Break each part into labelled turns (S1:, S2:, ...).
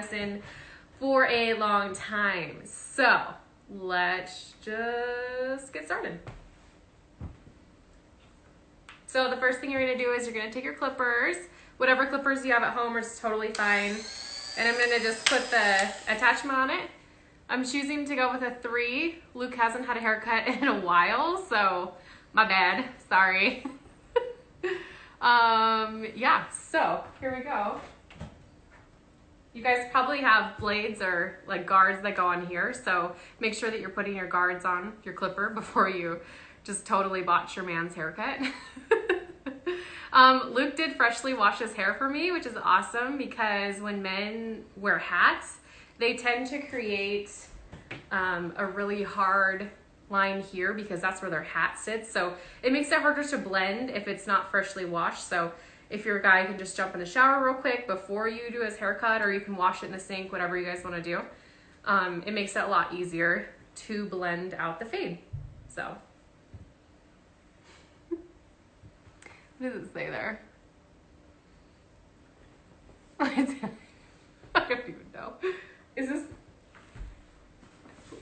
S1: lesson for a long time. So let's just get started. So the first thing you're gonna do is you're gonna take your clippers, whatever clippers you have at home is totally fine. And I'm gonna just put the attachment on it. I'm choosing to go with a 3. Luke hasn't had a haircut in a while, so my bad, sorry. Yeah, so here we go. You guys probably have blades or like guards that go on here, so make sure that you're putting your guards on your clipper before you just totally botch your man's haircut. Luke did freshly wash his hair for me, which is awesome because when men wear hats, they tend to create a really hard line here because that's where their hat sits. So it makes it harder to blend if it's not freshly washed. So if your guy can just jump in the shower real quick before you do his haircut, or you can wash it in the sink, whatever you guys want to do, it makes it a lot easier to blend out the fade. So what does it say there? I don't even know. Is this?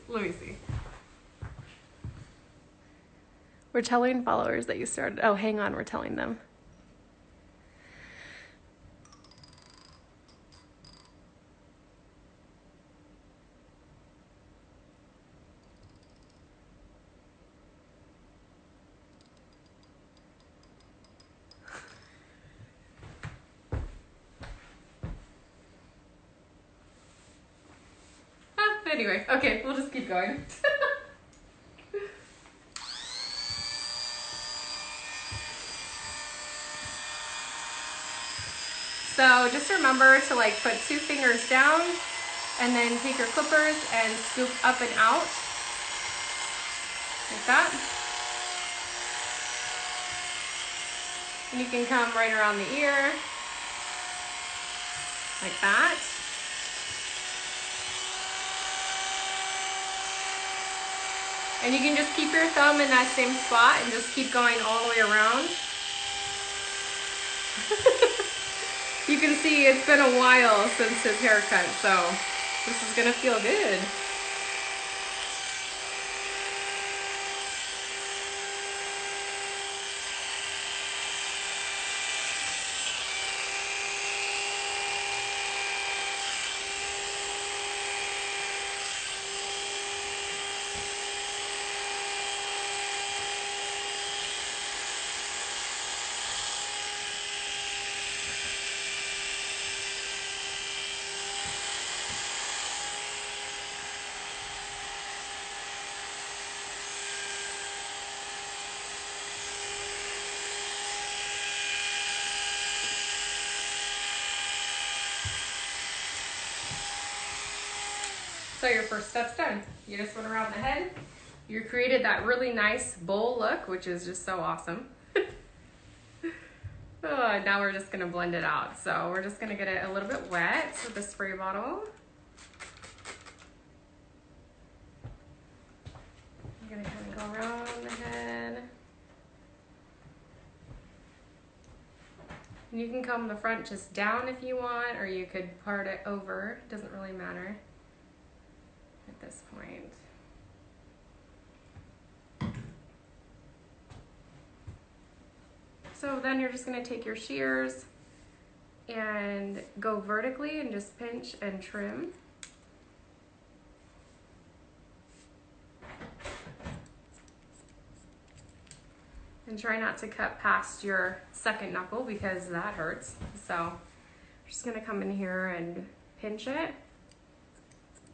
S1: Let me see. We're telling followers that you started. Oh, hang on. We're telling them. Anyway, okay, we'll just keep going. So just remember to like put 2 fingers down and then take your clippers and scoop up and out like that. And you can come right around the ear like that. And you can just keep your thumb in that same spot and just keep going all the way around. You can see it's been a while since his haircut, so this is gonna feel good. So your first step's done. You just went around the head. You created that really nice bowl look, which is just so awesome. Oh, now we're just gonna blend it out. So we're just gonna get it a little bit wet with the spray bottle. You're gonna kind of go around the head. And you can comb the front just down if you want, or you could part it over. It doesn't really matter at this point. So then you're just gonna take your shears and go vertically and just pinch and trim. And try not to cut past your second knuckle because that hurts. So I'm just gonna come in here and pinch it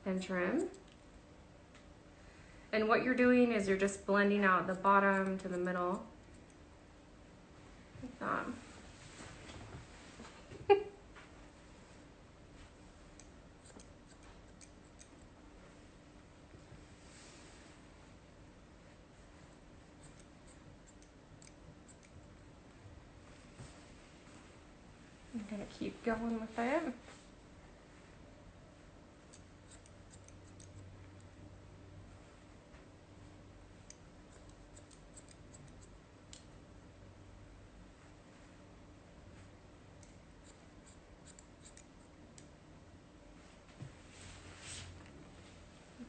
S1: and trim. And what you're doing is you're just blending out the bottom to the middle. Like that. I'm gonna keep going with it.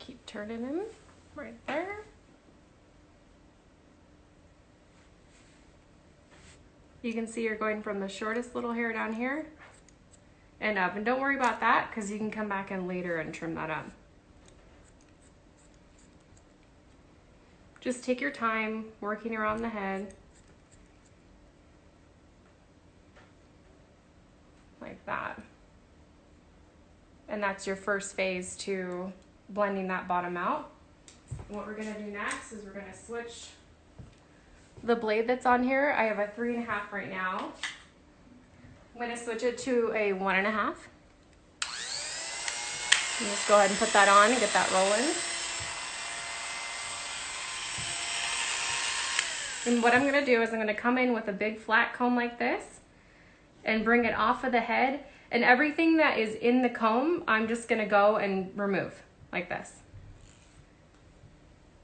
S1: keep turning him right there. You can see you're going from the shortest little hair down here and up. And don't worry about that because you can come back in later and trim that up. Just take your time working around the head. Like that. And that's your first phase to blending that bottom out. And what we're gonna do next is we're gonna switch the blade that's on here. I have a 3.5 right now. I'm gonna switch it to a 1.5. And just go ahead and put that on and get that rolling. And what I'm gonna do is I'm gonna come in with a big flat comb like this and bring it off of the head. And everything that is in the comb, I'm just gonna go and remove like this.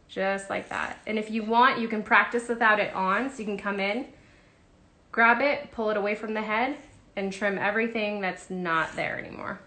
S1: Just like that. And if you want, you can practice without it on. So you can come in, grab it, pull it away from the head, and trim everything that's not there anymore.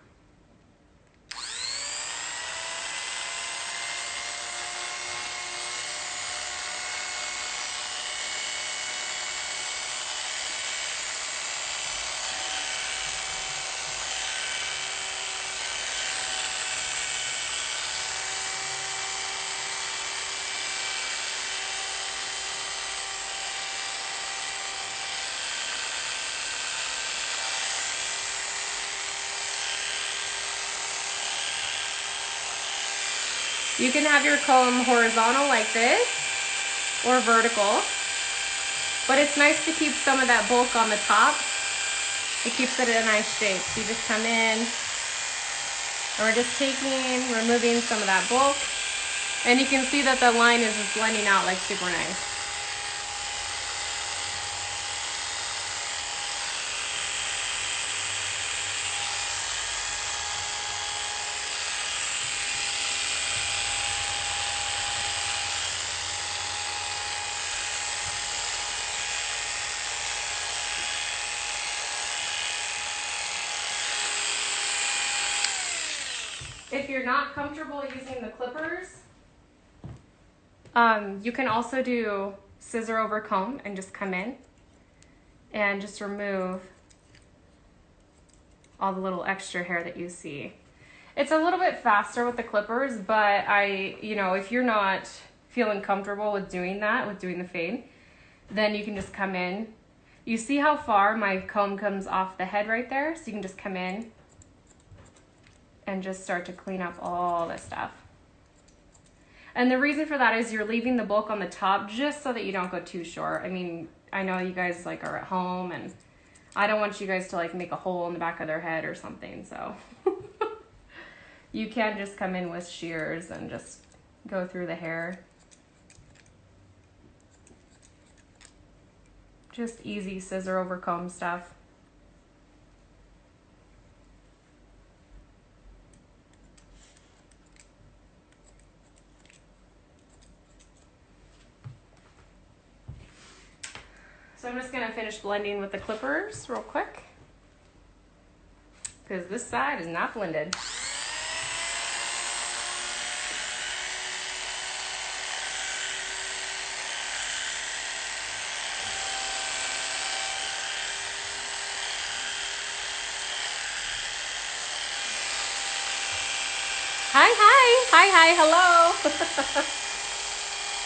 S1: You can have your comb horizontal like this or vertical, but it's nice to keep some of that bulk on the top. It keeps it in a nice shape. So you just come in and we're just removing some of that bulk, and you can see that the line is just blending out like super nice. If you're not comfortable using the clippers, you can also do scissor over comb and just come in and just remove all the little extra hair that you see. It's a little bit faster with the clippers, but if you're not feeling comfortable with doing that, with doing the fade, then you can just come in. You see how far my comb comes off the head right there? So you can just come in and just start to clean up all this stuff. And the reason for that is you're leaving the bulk on the top just so that you don't go too short. I mean, I know you guys are at home and I don't want you guys to make a hole in the back of their head or something, so. You can just come in with shears and just go through the hair. Just easy scissor over comb stuff. So I'm just gonna finish blending with the clippers real quick because this side is not blended. Hi, hello.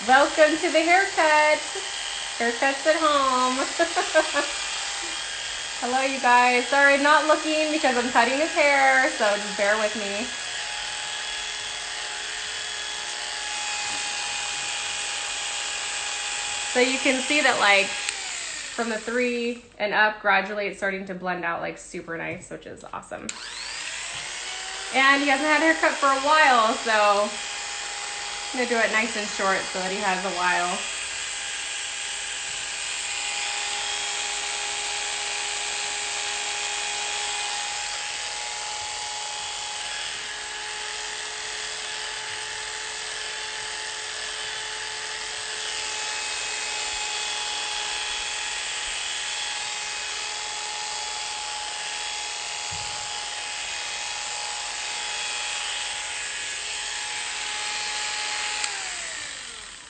S1: Welcome to the haircut. Haircuts at home. Hello, you guys. Sorry, I'm not looking because I'm cutting his hair, so just bear with me. So you can see that from the 3 and up, gradually it's starting to blend out super nice, which is awesome. And he hasn't had a haircut for a while, so I'm gonna do it nice and short so that he has a while.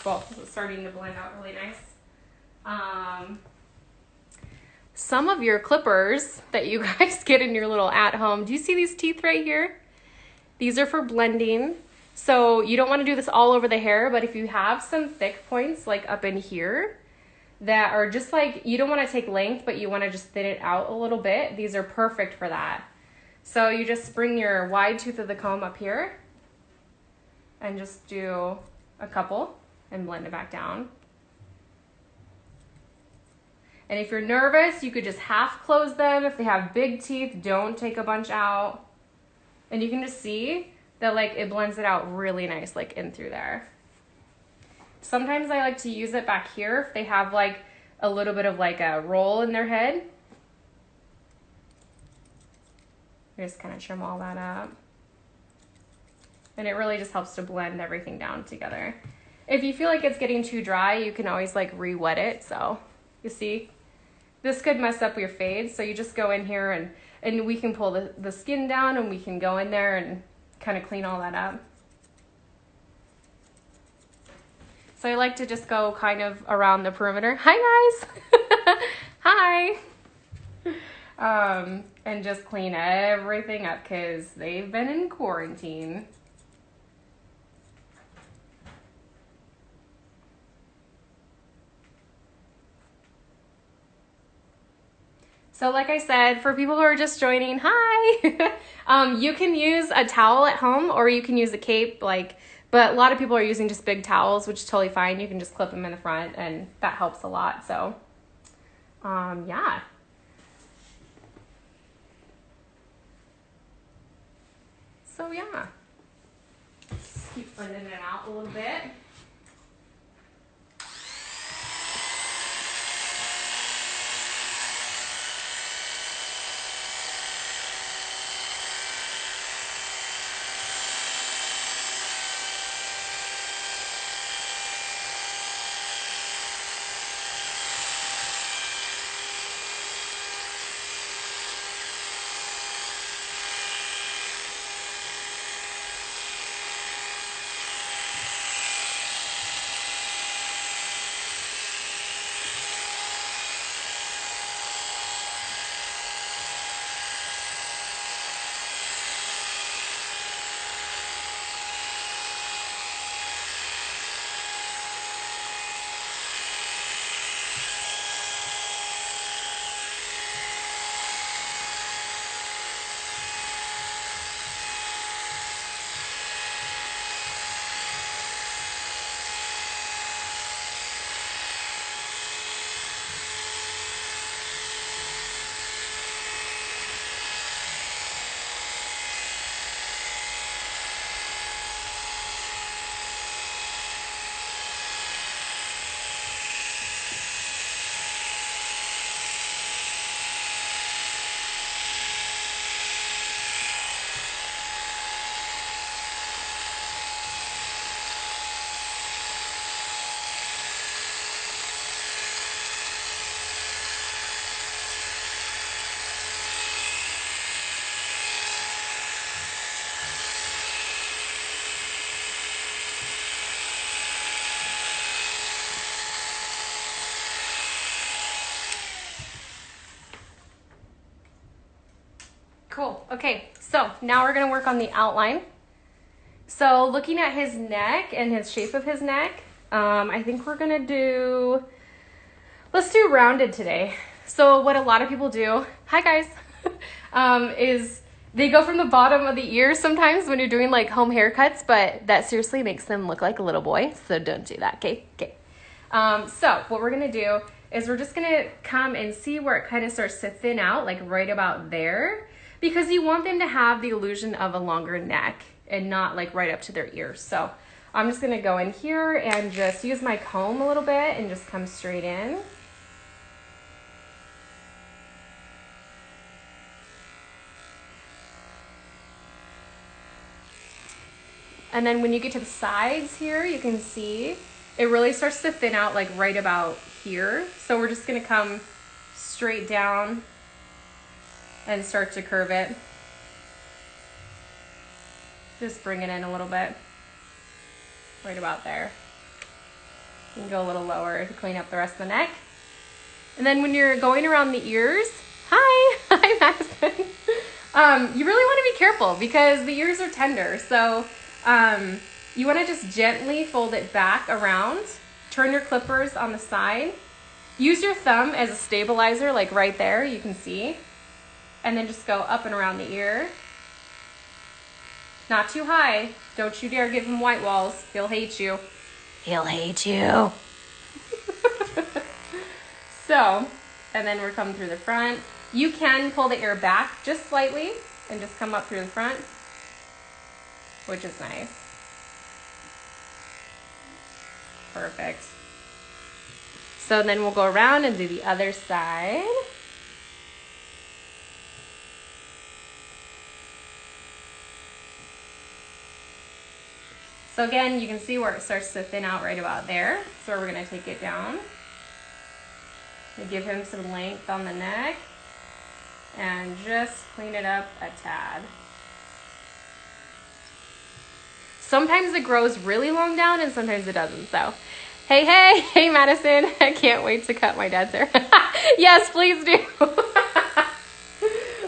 S1: Cool. It's starting to blend out really nice. Some of your clippers that you guys get in your little at-home, do you see these teeth right here? These are for blending. So you don't want to do this all over the hair, but if you have some thick points like up in here that are just like, you don't want to take length, but you want to just thin it out a little bit, these are perfect for that. So you just bring your wide tooth of the comb up here and just do a couple and blend it back down. And if you're nervous, you could just half close them. If they have big teeth, don't take a bunch out. And you can just see that like it blends it out really nice, like in through there. Sometimes I like to use it back here if they have like a little bit of like a roll in their head. You just kind of trim all that up. And it really just helps to blend everything down together. If you feel like it's getting too dry, you can always like re-wet it. So you see, this could mess up your fade. So you just go in here and we can pull the skin down and we can go in there and kind of clean all that up. So I like to just go kind of around the perimeter. Hi guys. Hi. And just clean everything up because they've been in quarantine. So like I said, for people who are just joining, hi! You can use a towel at home or you can use a cape, but a lot of people are using just big towels, which is totally fine. You can just clip them in the front and that helps a lot. So, yeah. So yeah, just keep blending it out a little bit. Cool. Okay, so now we're gonna work on the outline. So looking at his neck and his shape of his neck, I think we're gonna do, let's do rounded today. So what a lot of people do, hi guys, is they go from the bottom of the ear sometimes when you're doing like home haircuts, but that seriously makes them look like a little boy, so don't do that, okay? Okay. So what we're gonna do is we're just gonna come and see where it kind of starts to thin out, like right about there, because you want them to have the illusion of a longer neck and not like right up to their ears. So I'm just gonna go in here and just use my comb a little bit and just come straight in. And then when you get to the sides here, you can see it really starts to thin out like right about here. So we're just gonna come straight down and start to curve it. Just bring it in a little bit, right about there. You can go a little lower to clean up the rest of the neck. And then when you're going around the ears, hi Madison. You really want to be careful because the ears are tender. So you want to just gently fold it back around. Turn your clippers on the side. Use your thumb as a stabilizer, like right there, you can see. And then just go up and around the ear. Not too high. Don't you dare give him white walls. He'll hate you. He'll hate you. So, and then we're coming through the front. You can pull the ear back just slightly and just come up through the front, which is nice. Perfect. So then we'll go around and do the other side. So again, you can see where it starts to thin out right about there. So we're gonna take it down. We give him some length on the neck and just clean it up a tad. Sometimes it grows really long down and sometimes it doesn't. So, hey, Madison, I can't wait to cut my dad's hair. Yes, please do.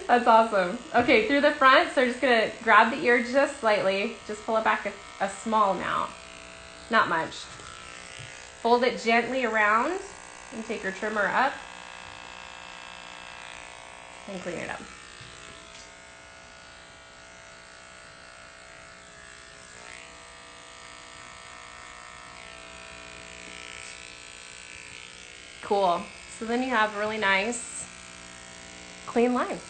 S1: That's awesome. Okay, through the front, so we're just gonna grab the ear just slightly, just pull it back a small amount, not much. Fold it gently around and take your trimmer up and clean it up. Cool. So then you have a really nice, clean line.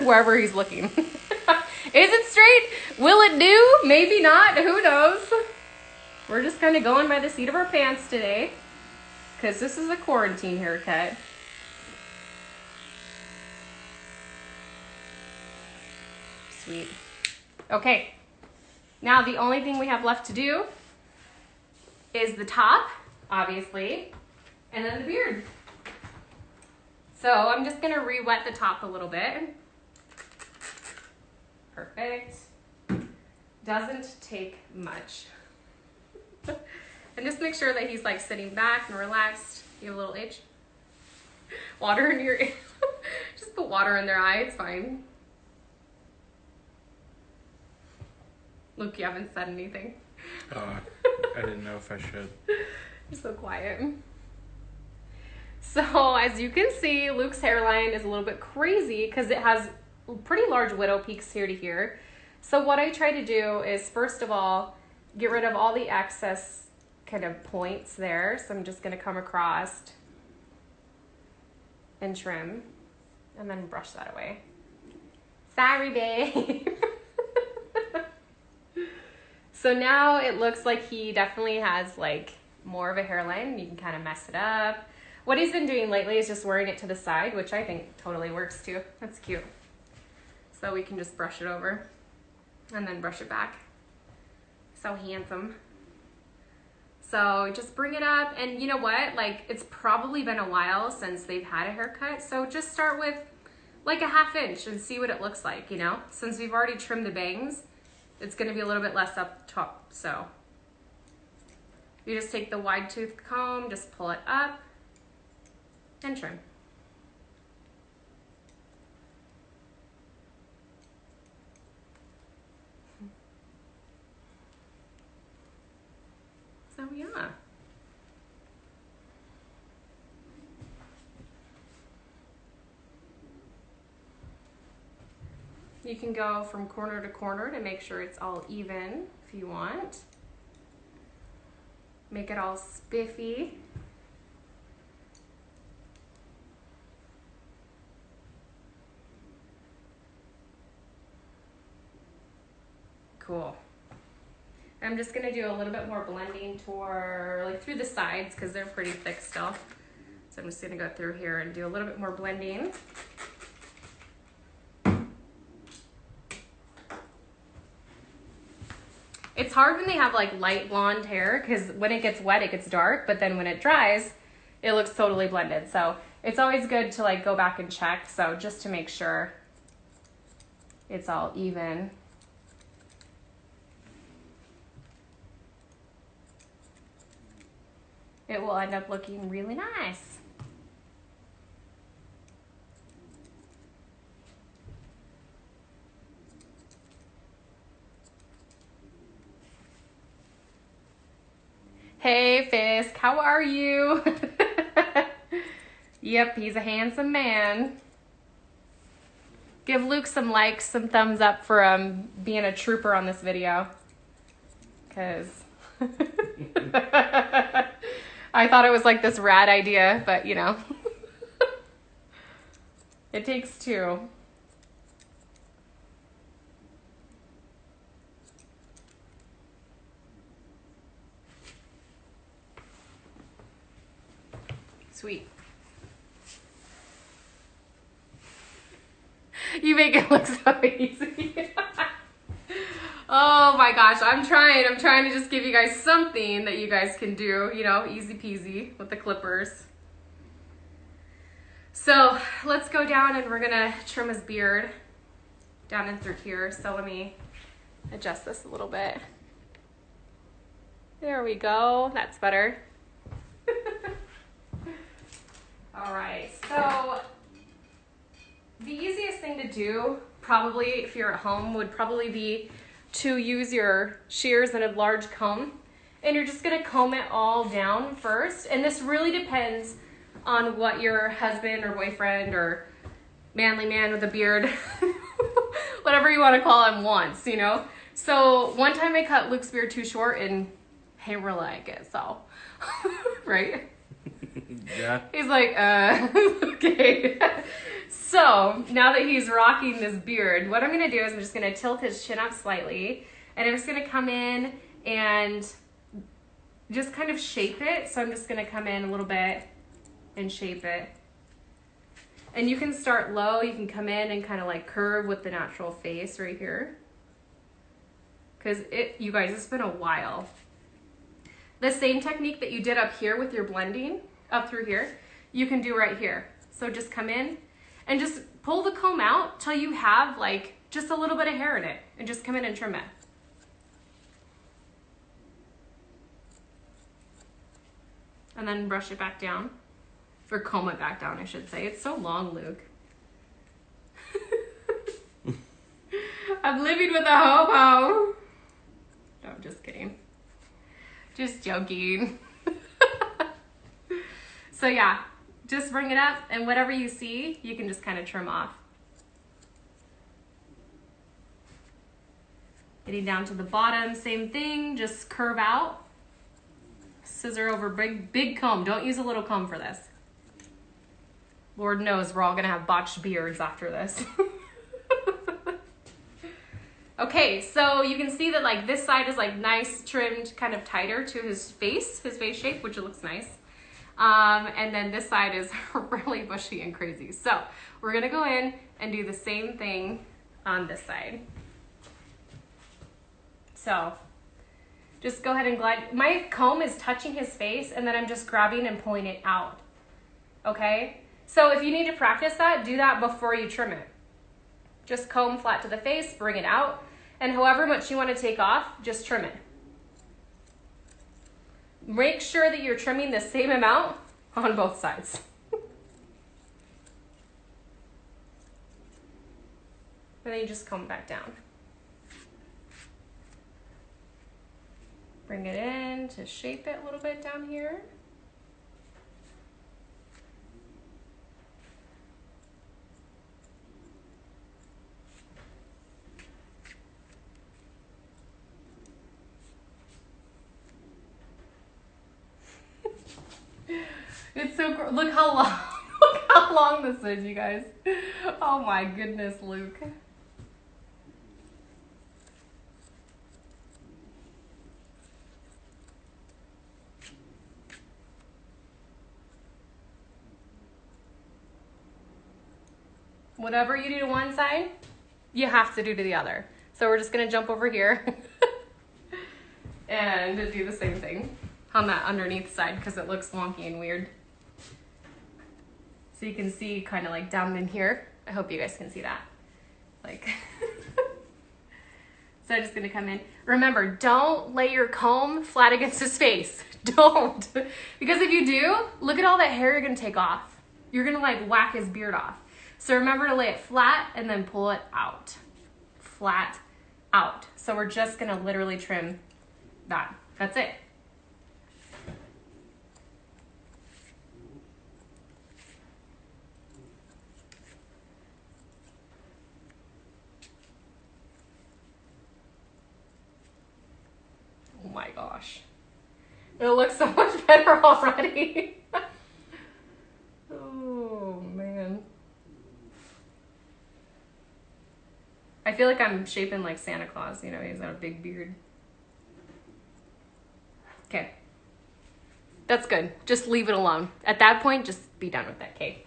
S1: Wherever he's looking. Is it straight? Will it do? Maybe not. Who knows? We're just kind of going by the seat of our pants today because this is a quarantine haircut. Sweet. Okay. Now the only thing we have left to do is the top, obviously, and then the beard. So I'm just gonna re-wet the top a little bit. Perfect. Doesn't take much. And just make sure that he's like sitting back and relaxed. You have a little itch. Water in your just put water in their eye, it's fine. Luke, you haven't said anything.
S2: I didn't know if I should.
S1: You're so quiet. So as you can see, Luke's hairline is a little bit crazy because it has pretty large widow peaks here to here. So what I try to do is, first of all, get rid of all the excess kind of points there. So I'm just going to come across and trim and then brush that away. Sorry, babe. So now it looks like he definitely has like more of a hairline. You can kind of mess it up. What he's been doing lately is just wearing it to the side, which I think totally works too. That's cute. So we can just brush it over and then brush it back. So handsome. So just bring it up, and you know what? Like, it's probably been a while since they've had a haircut. So just start with like a 1/2 inch and see what it looks like, you know? Since we've already trimmed the bangs, it's gonna be a little bit less up top. So you just take the wide tooth comb, just pull it up and trim. So yeah. You can go from corner to corner to make sure it's all even if you want. Make it all spiffy. Cool. I'm just gonna do a little bit more blending toward, like through the sides because they're pretty thick still. So I'm just gonna go through here and do a little bit more blending. It's hard when they have like light blonde hair because when it gets wet, it gets dark, but then when it dries, it looks totally blended. So it's always good to like go back and check. So just to make sure it's all even. it will end up looking really nice. Hey Fisk, how are you? Yep, he's a handsome man. Give Luke some likes, some thumbs up for being a trooper on this video. Cause I thought it was like this rad idea, but you know. It takes two. Sweet. You make it look so easy. Oh my gosh, I'm trying to just give you guys something that you guys can do, you know, easy peasy with the clippers. So let's go down and we're gonna trim his beard down and through here. So let me adjust this a little bit. There we go, that's better. All right, so the easiest thing to do, probably if you're at home, would probably be to use your shears and a large comb. And you're just gonna comb it all down first. And this really depends on what your husband or boyfriend or manly man with a beard, whatever you wanna call him, wants, you know? So one time I cut Luke's beard too short and he didn't really like it, so, right?
S2: Yeah.
S1: He's like, okay. So now that he's rocking this beard, what I'm gonna do is I'm just gonna tilt his chin up slightly, and I'm just gonna come in and just kind of shape it. So I'm just gonna come in a little bit and shape it. And you can start low, you can come in and kind of like curve with the natural face right here. Cause you guys, it's been a while. The same technique that you did up here with your blending, up through here, you can do right here. So just come in and just pull the comb out till you have like just a little bit of hair in it, and just come in and trim it. And then brush it back down, or comb it back down, I should say. It's so long, Luke. I'm living with a hobo. No, just kidding. Just joking. So yeah, just bring it up, and whatever you see, you can just kind of trim off. Getting down to the bottom, same thing, just curve out. Scissor over big comb. Don't use a little comb for this. Lord knows we're all gonna have botched beards after this. Okay, so you can see that like this side is like nice, trimmed, kind of tighter to his face shape, which looks nice. And then this side is really bushy and crazy. So we're gonna go in and do the same thing on this side. So just go ahead and glide. My comb is touching his face, and then I'm just grabbing and pulling it out. Okay? So if you need to practice that, do that before you trim it. Just comb flat to the face, bring it out, and however much you want to take off, just trim it. Make sure that you're trimming the same amount on both sides. And then you just comb back down. Bring it in to shape it a little bit down here. It's so gross. Look how long, look how long this is, you guys. Oh my goodness, Luke. Whatever you do to one side, you have to do to the other. So we're just gonna jump over here and do the same thing on that underneath side because it looks wonky and weird. So you can see kind of like down in here. I hope you guys can see that. Like, So I'm just gonna come in. Remember, don't lay your comb flat against his face. Don't. Because if you do, look at all that hair you're gonna take off. You're gonna like whack his beard off. So remember to lay it flat and then pull it out. Flat out. So we're just gonna literally trim that. That's it. Oh my gosh. It looks so much better already. Oh man. I feel like I'm shaping like Santa Claus, you know, he's got a big beard. Okay. That's good. Just leave it alone. At that point, just be done with that, okay?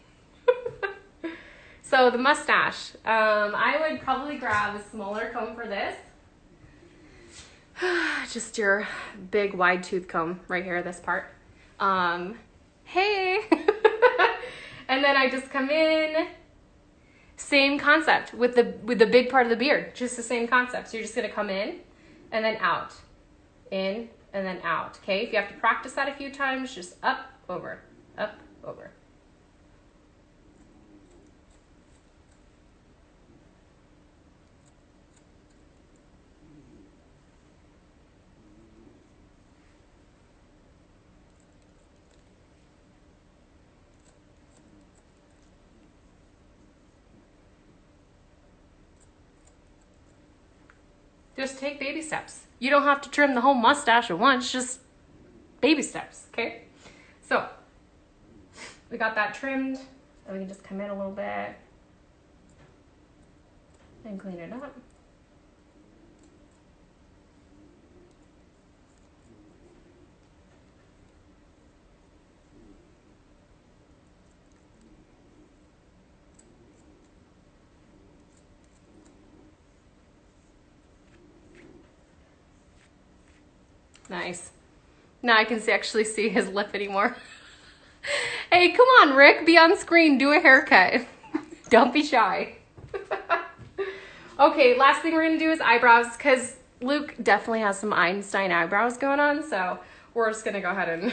S1: So the mustache. I would probably grab a smaller comb for this. Just your big wide tooth comb right here, this part. Hey. And then I just come in. Same concept with the big part of the beard. Just the same concept. So you're just gonna come in and then out. In and then out. Okay, if you have to practice that a few times, just up, over, up, over. Just take baby steps. You don't have to trim the whole mustache at once, just baby steps, okay? So, we got that trimmed, and we can just come in a little bit and clean it up. Nice. Now I can actually see his lip anymore. Hey, come on, Rick. Be on screen. Do a haircut. Don't be shy. Okay, last thing we're going to do is eyebrows because Luke definitely has some Einstein eyebrows going on. So we're just going to go ahead and...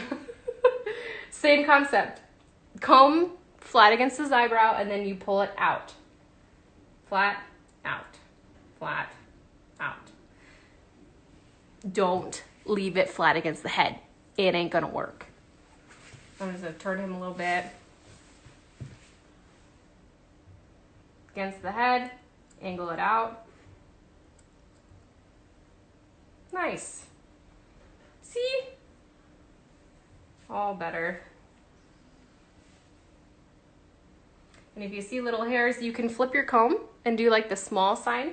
S1: Same concept. Comb flat against his eyebrow and then you pull it out. Flat, out. Flat, out. Don't leave it flat against the head. It ain't gonna work. I'm just gonna turn him a little bit against the head, angle it out. Nice. See? All better. And if you see little hairs, you can flip your comb and do like the small side,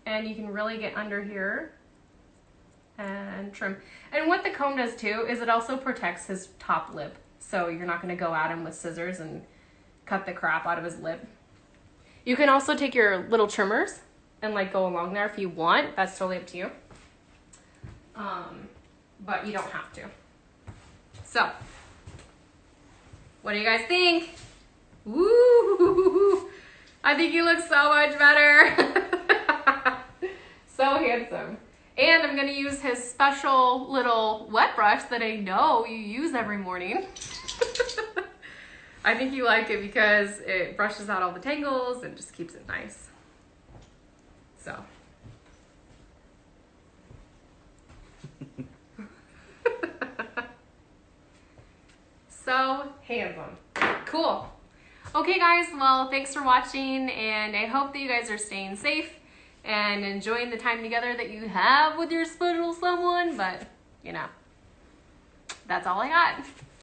S1: and you can really get under here and trim. And what the comb does too is it also protects his top lip. So you're not gonna go at him with scissors and cut the crap out of his lip. You can also take your little trimmers and like go along there if you want. That's totally up to you. But you don't have to. So, what do you guys think? Woo! I think he looks so much better. So handsome. And I'm gonna use his special little wet brush that I know you use every morning. I think you like it because it brushes out all the tangles and just keeps it nice. So. So handsome. Cool. Okay guys, well thanks for watching and I hope that you guys are staying safe and enjoying the time together that you have with your special someone, but you know, that's all I got.